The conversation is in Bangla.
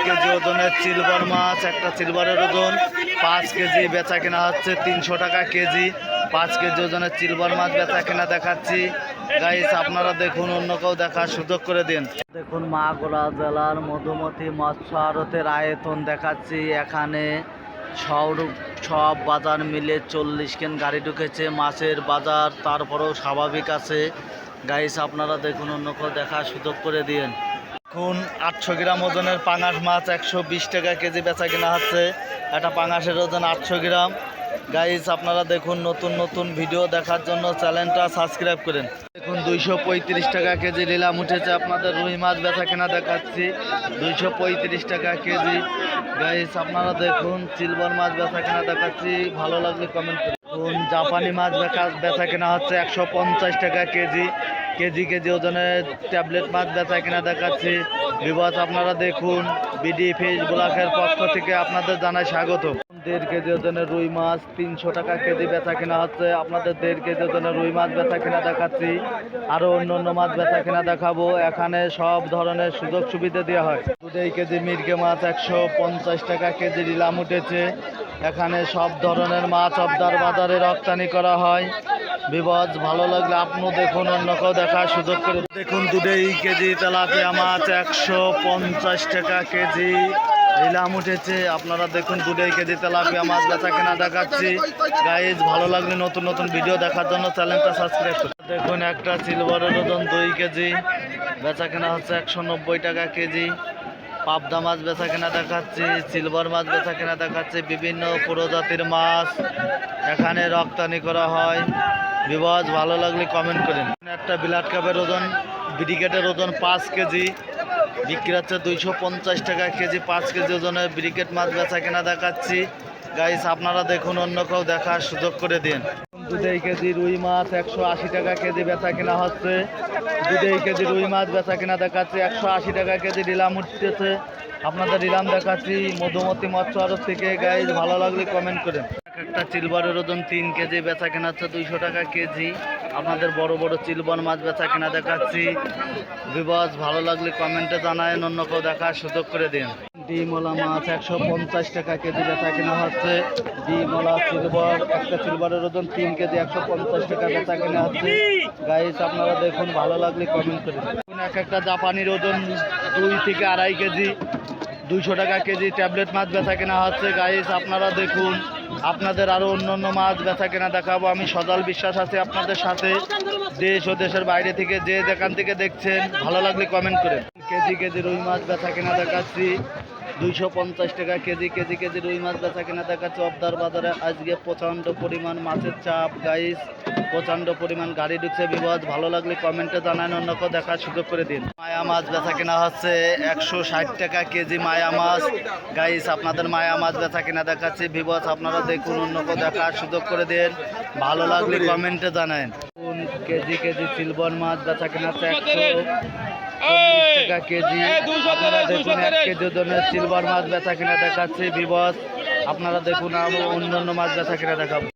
কেজি ওজনের সিলভার মাছ, একটা সিলভারের ওজন 5 কেজি, বেচা কেনা হচ্ছে 300 টাকা কেজি। 5 কেজি ওজনের সিলভার মাছ বেচা কেনা দেখাচ্ছি গাইস, আপনারা দেখুন, অন্য কেউ দেখার সুযোগ করে দিন। দেখুন মাগুরা জেলার মধুমতি মৎস্য আড়তের আয়তন দেখাচ্ছি। এখানে সব বাজার মিলে 40 কেন গাড়ি ঢুকেছে। মাছের বাজার তারপরেও স্বাভাবিক আছে গাইস, আপনারা দেখুন, অন্য কেউ দেখার সুযোগ করে দিন। এখন 800 গ্রাম ওজনের পাঙাশ মাছ 120 টাকা কেজি বেচা কেনা হচ্ছে। একটা পাঙাশের ওজন 800 গ্রাম গাইস, আপনারা দেখুন, নতুন নতুন ভিডিও দেখার জন্য চ্যানেলটা সাবস্ক্রাইব করেন। দেখুন 235 টাকা কেজি নিলাম উঠেছে। আপনাদের রুই মাছ বেচা কেনা দেখাচ্ছি 235 টাকা কেজি গাইস, আপনারা দেখুন। সিলভার মাছ বেচা কেনা দেখাচ্ছি, ভালো লাগলে কমেন্ট করুন। জাপানি মাছ বেচা কেনা হচ্ছে 150 টাকা কেজি। কেজি ওজনের ট্যাবলেট মাছ বেচা কেনা দেখাচ্ছি বিবাস, আপনারা দেখুন। বিডি ফিশ ব্লকের পক্ষ থেকে আপনাদের জানাই স্বাগত। 1.5 কেজি ওজনের রুই মাছ 300 টাকা কেজি বেচা কেনা হচ্ছে। আপনাদের 1.5 কেজি ওজনের রুই মাছ বেচা কেনা দেখাচ্ছি। আরও অন্য মাছ বেচা কেনা দেখাবো। এখানে সব ধরনের সুযোগ সুবিধা দেওয়া হয়। 2.5 কেজি মিরগে মাছ 150 টাকা কেজি নিলাম উঠেছে। এখানে সব ধরনের মাছ অবদার বাজারে রপ্তানি করা হয় বিবাস, ভালো লাগলে আপনিও দেখুন, অন্য কেউ দেখার সুযোগ করে দেখুন। 2.5 কেজি তেলাপিয়া মাছ 150 টাকা কেজি নিলাম উঠেছে। আপনারা দেখুন 2.5 কেজি তেলাপিয়া মাছ বেচা কেনা দেখাচ্ছি গাইজ, ভালো লাগলে নতুন নতুন ভিডিও দেখার জন্য চ্যানেলটা সাবস্ক্রাইব করুন। দেখুন একটা সিলভারের ওজন 2 কেজি বেচা কেনা হচ্ছে 190 টাকা কেজি। পাবদা মাছ বেচা কেনা দেখাচ্ছি, সিলভার মাছ বেচা কেনা দেখাচ্ছি। বিভিন্ন প্রজাতির মাছ এখানে রপ্তানি করা হয় বিবাস, ভালো লাগলে কমেন্ট করেন। একটা বিলাট কাপের ওজন ব্রিকেটের ওজন 5 কেজি বিক্রি হচ্ছে 250 টাকা কেজি। 5 কেজি ওজনের ব্রিকেট মাছ বেচা কেনা দেখাচ্ছি গাইস, আপনারা দেখুন, অন্য কেউ দেখার সুযোগ করে দিন। 2.5 কেজি রুই মাছ 180 টাকা কেজি বেচা কেনা হচ্ছে। 2.5 কেজি রুই মাছ বেচা কেনা দেখাচ্ছি 180 টাকা কেজি নিলাম উঠতেছে। আপনাদের নিলাম দেখাচ্ছি মধুমতি মৎস্য আড়ত থেকে গাইজ, ভালো লাগলে কমেন্ট করেন। একটা সিলভারের ওজন 3 কেজি বেচা কেনা হচ্ছে 200 টাকা কেজি। আপনাদের বড় বড় সিলভার মাছ বেচা কেনা দেখাচ্ছি বিবাস, ভালো লাগলে কমেন্টে জানায়েন, অন্য কেউ দেখার সুযোগ করে দিন। ডিমলা মাছ 150 টাকা কেজি বেচা কেনা হচ্ছে। ডিমলা সিলভার, একটা সিলভারের ওজন 3 কেজি 150 টাকা বেচা কেনা হচ্ছে গাইস, আপনারা দেখুন, ভালো লাগলে কমেন্ট করেন। একটা জাপানির ওজন 2 থেকে 2.5 কেজি 200 টাকা কেজি ট্যাবলেট মাছ বেচা কেনা হচ্ছে গাইস, আপনারা দেখুন। আপনাদের আরও অন্য মাছ বেচা কেনা দেখাবো। আমি সজল বিশ্বাস আছি আপনাদের সাথে, দেশ ও দেশের বাইরে থেকে যে যেখান থেকে দেখছেন, ভালো লাগলে কমেন্ট করেন। কেজি রুই মাছ বেচা কেনা দেখাচ্ছি 250 টাকা কেজি রুই মাছ বেচা কেনা দেখাচ্ছি। অবদার বাজারে আজকে প্রচণ্ড পরিমাণ মাছের চাপ গাইস, প্রচণ্ড পরিমাণ গাড়ি ঢুকছে বিবাদ, ভালো লাগলে কমেন্টে জানান, অন্য কেউ দেখার সুযোগ করে দিন। মায়া মাছ বেচা কেনা হচ্ছে 160 টাকা কেজি মায়া মাছ গাইস, আপনাদের মায়া মাছ বেচা কেনা দেখাচ্ছি বিবাদ, আপনারা দেখুন, অন্য কেউ দেখার সুযোগ করে দিন, ভালো লাগলে কমেন্টে জানান। কেজি সিলভার মাছ বেচা কেনা হচ্ছে 140 টাকা কেজি। আপনারা দেখুন 1 কেজি ওজনের সিলভার মাছ বেচা কেনা দেখাচ্ছি বিবাদ, আপনারা দেখুন, আরও অন্য মাছ বেচা কেনা দেখাবো।